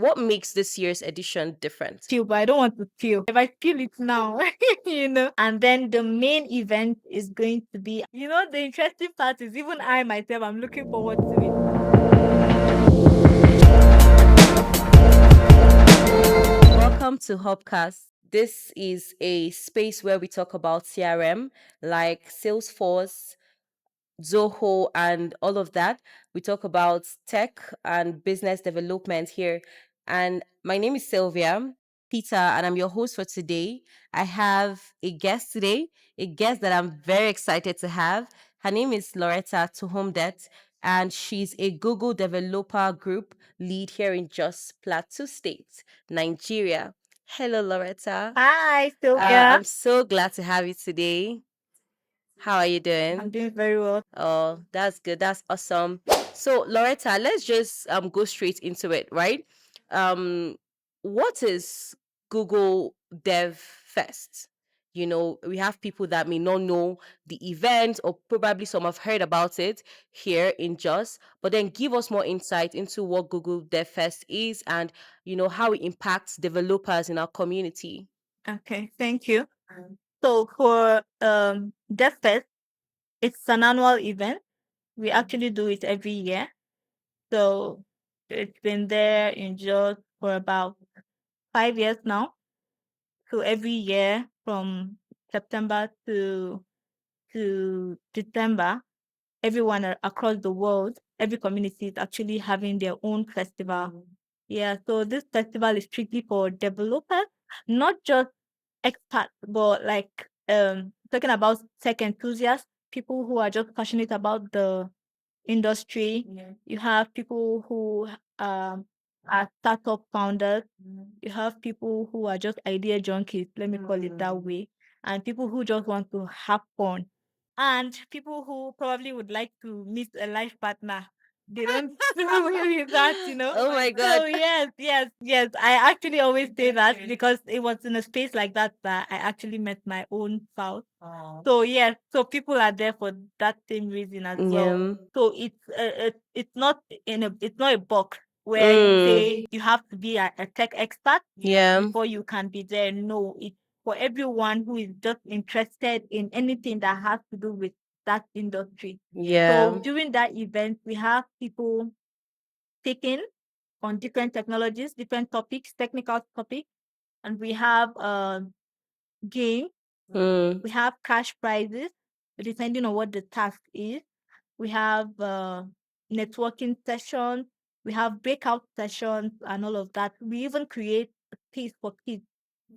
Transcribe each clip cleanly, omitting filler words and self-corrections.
what makes this year's edition different? But I don't want to feel. If I feel it now, And then the main event is going to be, the interesting part is even I myself, I'm looking forward to it. Welcome to Hubcast. This is a space where we talk about CRM like Salesforce, Zoho, and all of that. We talk about tech and business development here. And my name is Sylvia Peter, and I'm your host for today. I have a guest today, a guest that I'm very excited to have. Her name is Loreta Tohomdet, and she's a Google Developer Group lead here in Jos Plateau State, Nigeria. Hello, Loretta. Hi, Sylvia. I'm so glad to have you today. How are you I'm doing? doing very well. Oh, that's good. That's awesome. So, Loretta, let's just go straight into it, right? Um, what is Google Dev Fest? We have people that may not know the event, or probably some have heard about it here in Jos, but then give us more insight into what Google Dev Fest is and how it impacts developers in our community. Okay, thank you. So for DevFest, it's an annual event. We actually do it every year. So it's been there in Jos for about 5 years now. So every year from September to December, everyone across the world, every community is actually having their own festival. Yeah, so this festival is strictly for developers, not just experts, but like talking about tech enthusiasts, people who are just passionate about the industry. You have people who are startup founders. You have people who are just idea junkies, let me call it that way, and people who just want to have fun, and people who probably would like to meet a life partner. They don't do with that. Oh my So God. yes. I actually always say that because it was in a space like that that I actually met my own spouse. So yes, so people are there for that same reason as well. Yeah. So it's not a box where you say you have to be a tech expert Yeah. before you can be there. No, it's for everyone who is just interested in anything that has to do with that industry. Yeah. So during that event, we have people speaking on different technologies, different topics, technical topics, and we have games. Mm. We have cash prizes depending on what the task is. We have networking sessions. We have breakout sessions and all of that. We even create a space for kids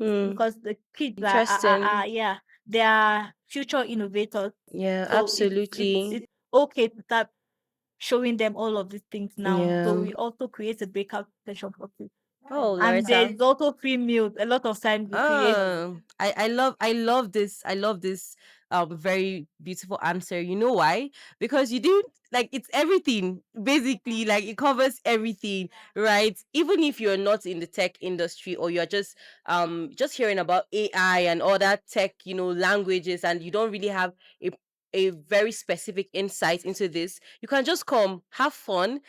Mm. because the kids Interesting. yeah, they are future innovators. Yeah, So absolutely. it's okay to start showing them all of these things now. So Yeah. we also create a breakout session for kids. Oh, And Loretta. there's also free meals. A lot of times we create. I love this very beautiful answer. You know why? Because you do, like, it's everything basically, like it covers everything, right? Even if you're not in the tech industry, or you're just hearing about AI and all that tech, languages, and you don't really have a very specific insight into this, you can just come, have fun,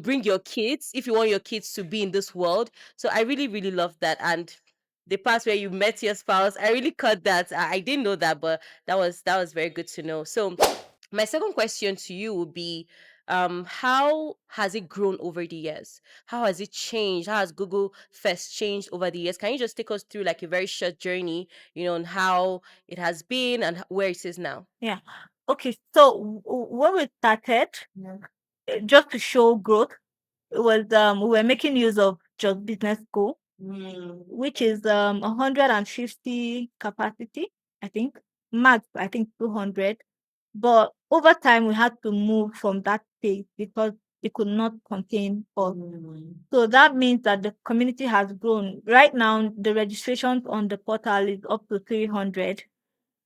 bring your kids if you want your kids to be in this world. So I really, really love that. And the part where you met your spouse, I really caught that. I didn't know that, but that was very good to know. So my second question to you would be, how has it grown over the years? How has it changed? How has Google First changed over the years? Can you just take us through like a very short journey, on how it has been and where it is now? Yeah. Okay. So when we started, just to show growth, it was we were making use of Just Business School, which is 150 capacity, I think. Max, I think 200. But over time we had to move from that space because it could not contain us. So that means that the community has grown. Right now the registrations on the portal is up to 300.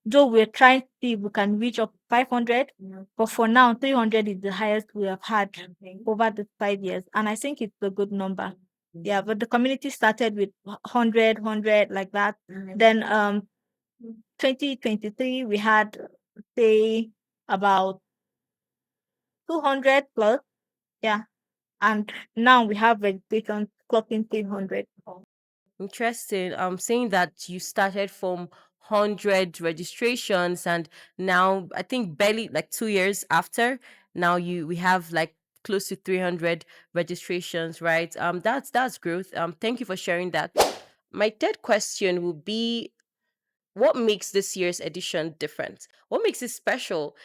Though we're trying to see if we can reach up 500, but for now, 300 is the highest we have had over the 5 years. And I think it's a good number. Yeah, but the community started with 100, like that. Then 2023, we had, say, about 200 plus. Yeah. and now we have registrations clocking 300. Interesting. Saying that you started from 100 registrations, and now I think barely like 2 years after, now you we have like close to 300 registrations, right? That's growth. Thank you for sharing that. My third question would be, what makes this year's edition different? What makes it special?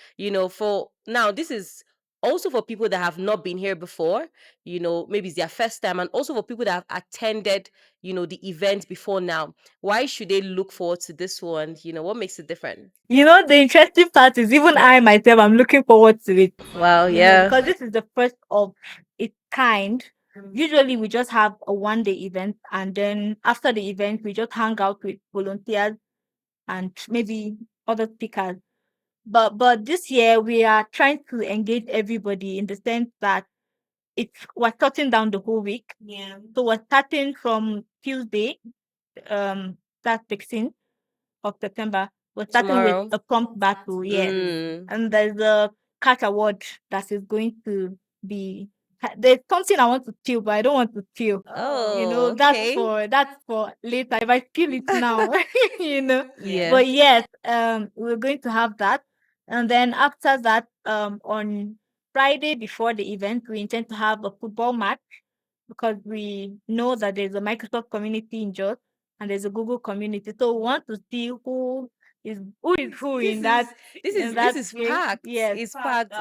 For now, this is also for people that have not been here before, maybe it's their first time, and also for people that have attended, the event before now. Why should they look forward to this one? What makes it different? The interesting part is even I myself, I'm looking forward to it, Wow, yeah. because this is the first of its kind. Usually we just have a 1 day event, and then after the event we just hang out with volunteers and maybe other speakers. But this year we are trying to engage everybody in the sense that we're shutting down the whole week. Yeah. So we're starting from Tuesday, that's 16th of September. We're starting with Tomorrow. a prompt battle, yes. Mm. And there's a catch award that is going to be. There's something I want to steal, but I don't want to steal. Oh, That's okay. for later. If I steal it now, you know. Yeah. But yes, we're going to have that, and then after that, on Friday before the event, we intend to have a football match, because we know that there's a Microsoft community in Jos and there's a Google community. So we want to see who is who this in is that this in is this that is game. packed. Yes. It's packed.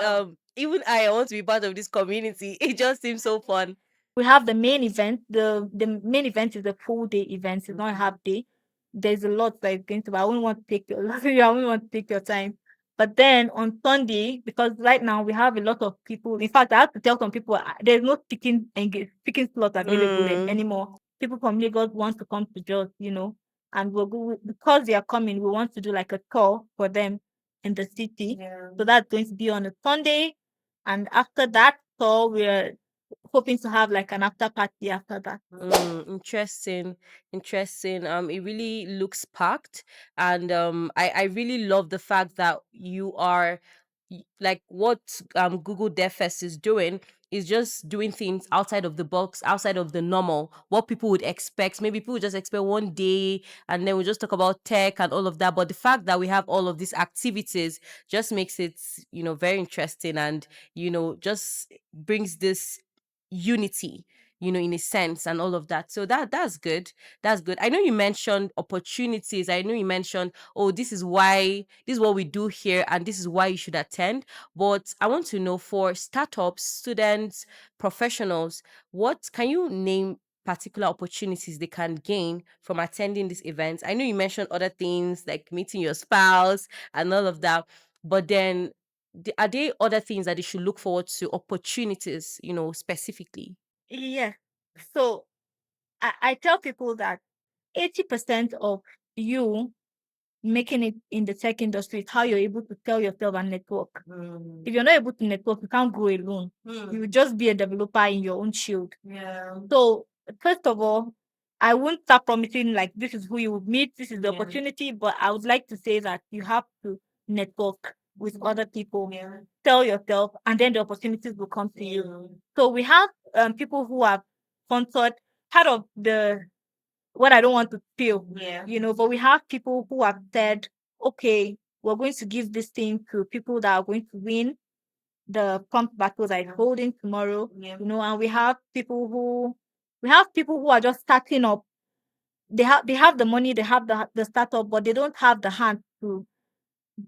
Even I want to be part of this community. It just seems so fun. We have the main event. The main event is a full day event. It's not a half day. There's a lot that is going to. But I wouldn't want to take your. I wouldn't want to take your time. But then on Sunday, because right now we have a lot of people. In fact, I have to tell some people there's no speaking slot available Mm. anymore. People from Lagos want to come to Jos, and because they are coming. We want to do like a tour for them in the city. Yeah. So that's going to be on a Sunday, and after that tour, we're hoping to have like an after party after that. Interesting, interesting. It really looks packed, and I really love the fact that you are like what Google DevFest is doing is just doing things outside of the box, outside of the normal, what people would expect. Maybe people would just expect 1 day, and then we just talk about tech and all of that. But the fact that we have all of these activities just makes it, very interesting, and just brings this unity, in a sense, and all of that. So that's good. That's good. I know you mentioned opportunities. I know you mentioned, oh, this is what we do here, and this is why you should attend. But I want to know, for startups, students, professionals, what can you name particular opportunities they can gain from attending these events? I know you mentioned other things like meeting your spouse and all of that, but then are there other things that they should look forward to, opportunities, specifically? Yes. So I tell people that 80% of you making it in the tech industry is how you're able to tell yourself and network. If you're not able to network, you can't grow alone. You will just be a developer in your own shield. Yeah. So first of all, I won't start promising like this is who you will meet, this is the opportunity, but I would like to say that you have to network with other people. Yeah. Tell yourself, and then the opportunities will come to you. So we have people who have sponsored part of the what I don't want to feel. Yeah. But we have people who have said, okay, we're going to give this thing to people that are going to win the prompt battles I'm holding tomorrow. Yeah. And we have people who are just starting up. They have the money, they have the startup, but they don't have the hand to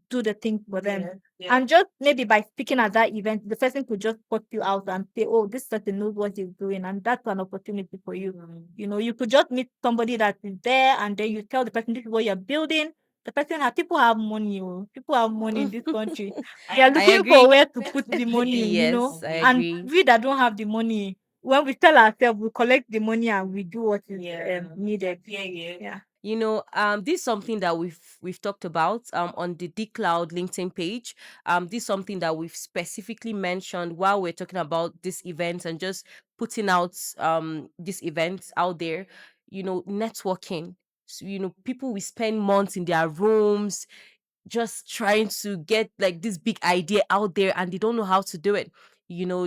do the thing for them. Yeah. And just maybe by speaking at that event, the person could just put you out and say, oh, this person knows what he's doing. And that's an opportunity for you. You could just meet somebody that is there, and then you tell the person, this is what you're building. The person people have money. People have money in this country. They are I looking for agree. where to put the money. Yes, I And agree. we that don't have the money, when we tell ourselves, we collect the money and we do what is needed. Yeah. This is something that we've talked about on the Dcloud LinkedIn page. This is something that we've specifically mentioned while we're talking about this event and just putting out these events out there. Networking. So, people will spend months in their rooms just trying to get like this big idea out there, and they don't know how to do it.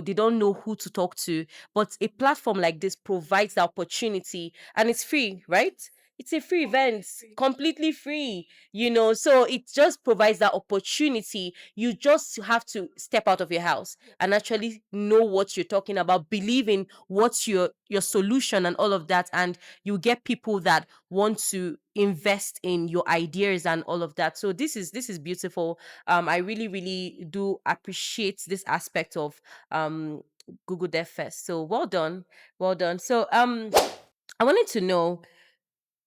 they don't know who to talk to. But a platform like this provides the opportunity, and it's free, right? It's a free event, completely free, so it just provides that opportunity. You just have to step out of your house and actually know what you're talking about, believe in what's your solution and all of that, and you get people that want to invest in your ideas and all of that. So this is beautiful. I really really do appreciate this aspect of Google DevFest. So well done, well done. So I wanted to know,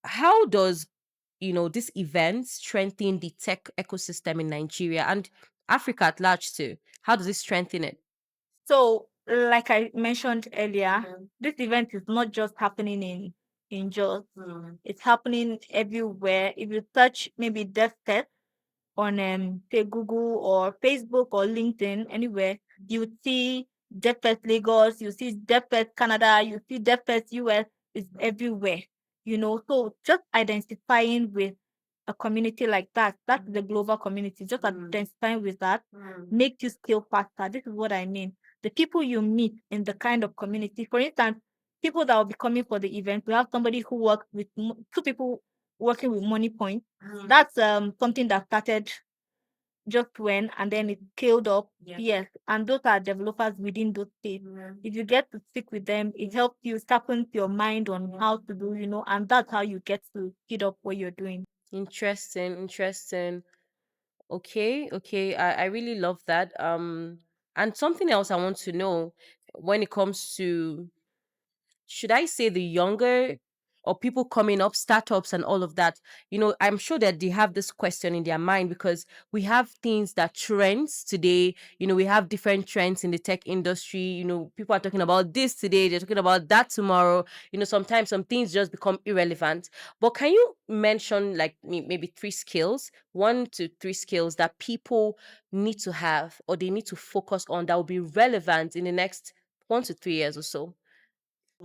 how does this event strengthen the tech ecosystem in Nigeria and Africa at large too? How does it strengthen it? So, like I mentioned earlier, this event is not just happening in Jos. It's happening everywhere. If you search maybe DevTech on say Google or Facebook or LinkedIn, anywhere, you would see DevFest Lagos, you see DevFest Canada, you see DevFest US. Is everywhere. So just identifying with a community like that, that's the global community. Just identifying with that makes you scale faster. This is what I mean. The people you meet in the kind of community, for instance, people that will be coming for the event, we have somebody who works with two people working with Money Point. That's something that started just when, and then it scaled up. Yes, and those are developers within those states. If you get to speak with them, it helps you sharpen your mind on how to do, and that's how you get to speed up what you're doing. Interesting, interesting. Okay, okay. I really love that. And something else I want to know, when it comes to, should I say, the younger or people coming up, startups and all of that, I'm sure that they have this question in their mind, because we have things that trends today. We have different trends in the tech industry. People are talking about this today, they're talking about that tomorrow. Sometimes some things just become irrelevant. But can you mention, like, maybe three skills, 1 to 3 skills that people need to have, or they need to focus on, that will be relevant in the next 1 to 3 years or so?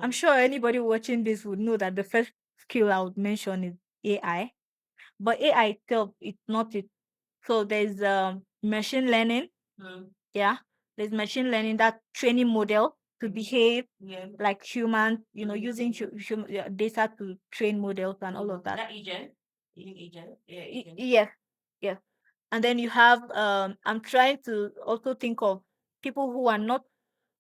I'm sure anybody watching this would know that the first skill I would mention is AI. But AI itself, it's not it. So there's machine learning. Yeah, there's machine learning, that training model to behave like humans. Using data to train models and all of that. That agent. Yes, yes. And then you have I'm trying to also think of people who are not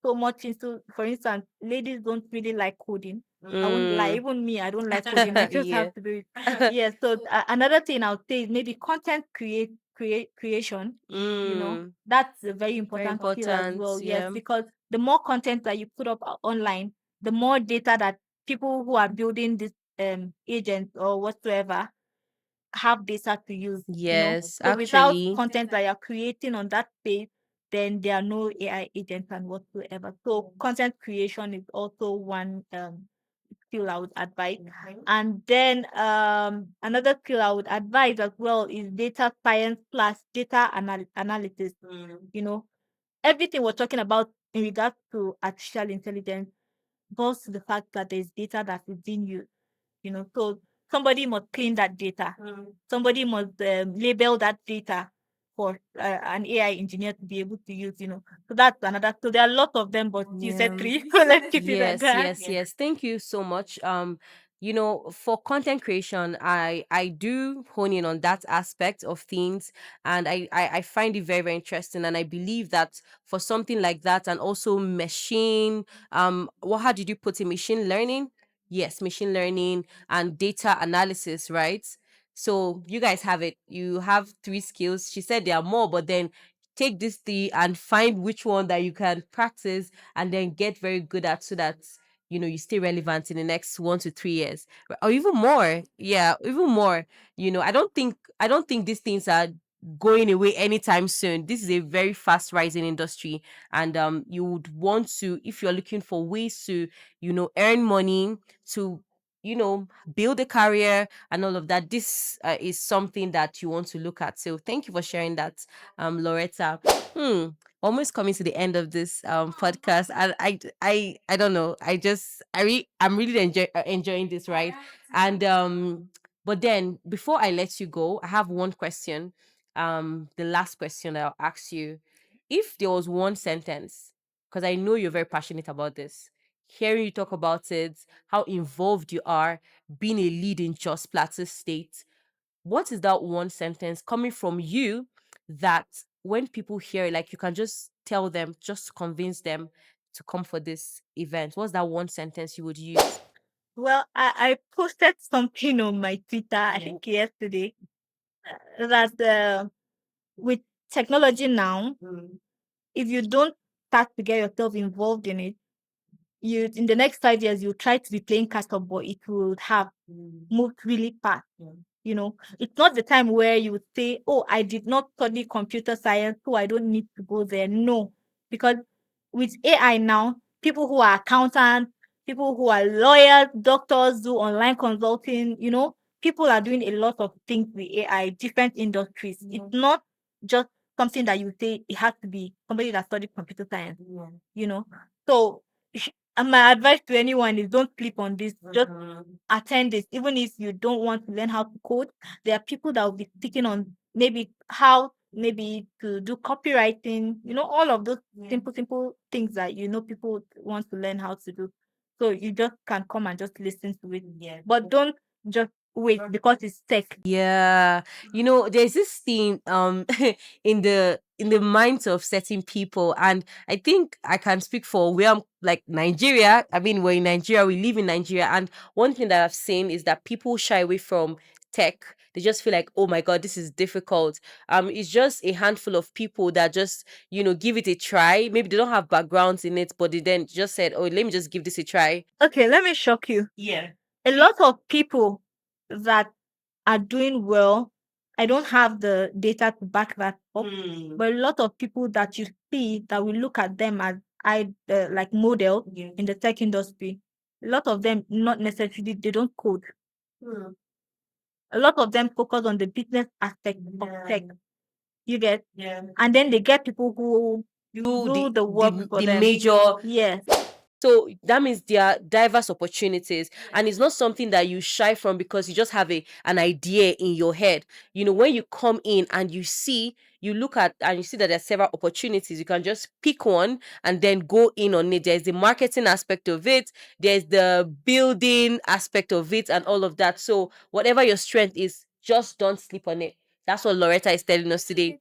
so much into, for instance, ladies don't really like coding. I won't lie, Mm. even me, I don't like coding. I just Yeah. have to do it. Yeah. So another thing I would say is maybe content creation. Mm. That's a very Very important skill as important. well. Yes, Yeah. because the more content that you put up online, the more data that people who are building this agents or whatsoever have data to use. Yes, So without actually. content that you're creating on that page, then there are no AI agents and whatsoever. So content creation is also one skill I would advise. And then another skill I would advise as well is data science plus data analysis. You know, everything we're talking about in regards to artificial intelligence goes to the fact that there's data that is being used. So somebody must clean that data. Somebody must label that data for an AI engineer to be able to use. So that's another. So there are a lot of them, but you said Yeah. three. So let's keep it at Yes, that. yes, yes. Thank you so much. For content creation, I do hone in on that aspect of things, and I find it very, very interesting. And I believe that for something like that, and also machine, how did you put it? Machine learning? Yes, machine learning and data analysis, right? So you guys have it. You have 3 skills. She said there are more, but then take this three and find which one that you can practice and then get very good at, so that you stay relevant in the next 1 to 3 years, or even more. Yeah, even more. I don't think these things are going away anytime soon. This is a very fast rising industry, and you would want to, if you're looking for ways to earn money, to build a career and all of that, this is something that you want to look at. So thank you for sharing that, Loretta. Hmm. Almost coming to the end of this podcast, and I don't know. I'm really enjoying this, right? And but then, before I let you go, I have one question. The last question I'll ask you: if there was one sentence because I know you're very passionate about this. Hearing you talk about it, how involved you are, being a lead in Jos Plateau State, what is that one sentence coming from you that when people hear it, like you can just tell them, just to convince them to come for this event? What's that one sentence you would use? Well, I posted something on my Twitter, I think yesterday, that with technology now, if you don't start to get yourself involved in it, you in the next 5 years you try to be playing catch up, but it will have moved really fast. It's not the time where you would say, "Oh, I did not study computer science, so I don't need to go there." No, because with AI now, people who are accountants, people who are lawyers, doctors do online consulting. People are doing a lot of things with AI, different industries. It's not just something that you say it has to be somebody that studied computer science. You know, so and my advice to anyone is don't sleep on this. Just attend this, even if you don't want to learn how to code. There are people that will be speaking on maybe how maybe to do copywriting. All of those simple things that people want to learn how to do. So you just can come and just listen to it. But don't just wait because it's tech. Yeah, there's this thing in the minds of certain people, and I think I can speak for where I'm like Nigeria. I mean, we're in Nigeria, we live in Nigeria, and one thing that I've seen is that people shy away from tech. They just feel like, oh my god, this is difficult. It's just a handful of people that just give it a try. Maybe they don't have backgrounds in it, but they then just said, oh, let me just give this a try. Okay, let me shock you. A lot of people that are doing well, I don't have the data to back that up, but a lot of people that you see that we look at them as like model in the tech industry, a lot of them not necessarily they don't code. A lot of them focus on the business aspect of tech. You get, and then they get people who Do do the the work for the them. major. Yes. So that means there are diverse opportunities, and it's not something that you shy from because you just have an idea in your head. When you come in and you look at and you see that there are several opportunities, you can just pick one and then go in on it. There's the marketing aspect of it, there's the building aspect of it, and all of that. So whatever your strength is, just don't sleep on it. That's what Loretta is telling us today.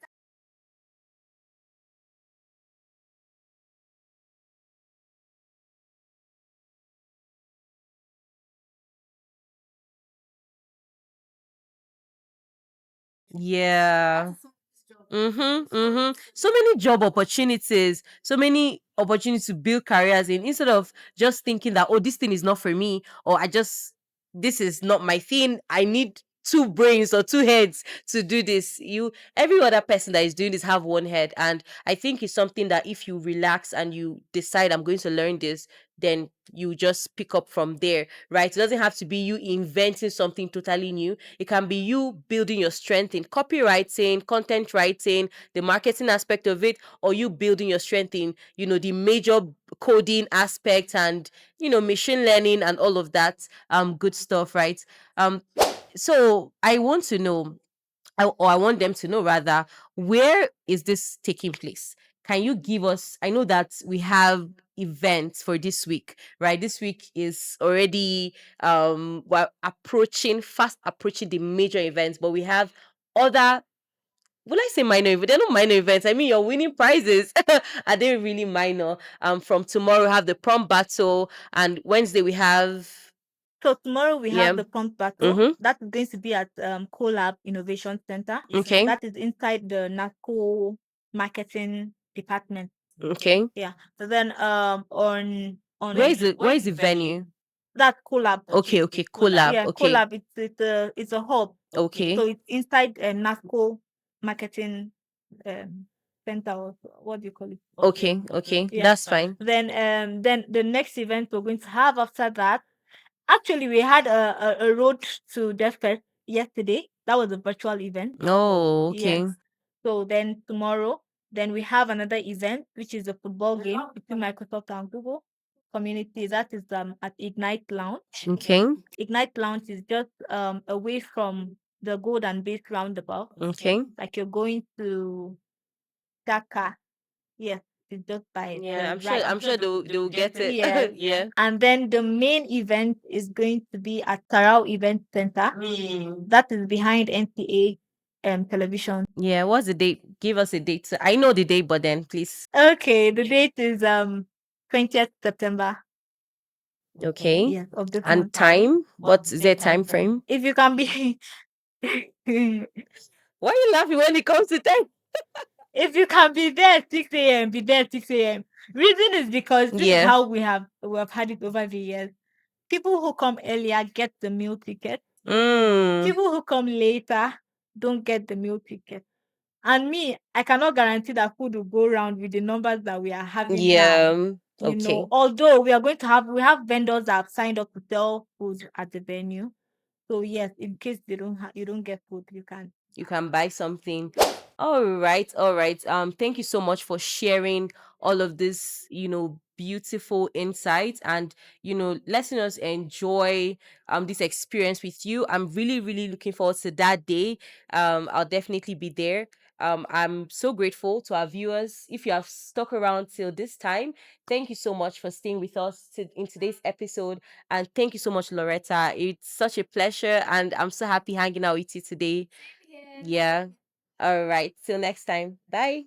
Yeah. Mm-hmm. Mm-hmm. So many job opportunities, so many opportunities to build careers in instead of just thinking that, oh, this thing is not for me, or this is not my thing. I need two brains or two heads to do this. Every other person that is doing this have one head. And I think it's something that if you relax and you decide I'm going to learn this, then you just pick up from there, right? It doesn't have to be you inventing something totally new. It can be you building your strength in copywriting, content writing, the marketing aspect of it, or you building your strength in, the major coding aspect and, machine learning and all of that good stuff, right? Um so I want to know, or I want them to know rather, where is this taking place? Can you give us? I know that we have events for this week, right? This week is already we're fast approaching the major events, but we have other. Will I say minor events? They're not minor events. I mean, you're winning prizes. Are they really minor? From tomorrow we have the prom battle, and Wednesday we have So tomorrow we have yeah. the pump battle. Mm-hmm. That is going to be at Collab Innovation Center. Okay. That is inside the NACO marketing department. Okay. Yeah. So then on Where is the venue? that Collab. Okay, okay, collab. Yeah, Okay, Collab. It's a hub. okay, So it's inside NACO marketing um, center, or what do you call it? okay, okay. Yeah. That's fine. Then the next event we're going to have after that. Actually, we had a road to DevFest yesterday. That was a virtual event. Oh, Yes. okay, So then tomorrow, then we have another event, which is a football game between Microsoft and Google community. That is at Ignite Lounge. okay, Ignite Lounge is just away from the Golden Base roundabout. okay, Like you're going to Dhaka. Yes, It's just by Yeah, the I'm sure. right. I'm sure they'll get it. Yeah. Yeah. And then the main event is going to be at Tarao Event Center. That is behind NTA television. Yeah. What's the date? Give us a date. I know the date, but then please. Okay, the date is 20th September. Okay. Yes, of this And month. time? What is their time frame? If you can be Why are you laughing when it comes to time? if you can be there at 6 a.m., be there at 6 a.m. Reason is because this is Yeah. how we have had it over the years. People who come earlier get the meal ticket. Mm. People who come later don't get the meal ticket. And me, I cannot guarantee that food will go around with the numbers that we are having now. Yeah. Okay. Although we have vendors that have signed up to sell food at the venue. So yes, in case you don't get food, You can buy something. All right, all right. Thank you so much for sharing all of this, beautiful insights, and letting us enjoy this experience with you. I'm really, really looking forward to that day. I'll definitely be there. I'm so grateful to our viewers. If you have stuck around till this time, thank you so much for staying with us in today's episode. And thank you so much, Loretta. It's such a pleasure, and I'm so happy hanging out with you today. Yeah. All right. Till next time. Bye.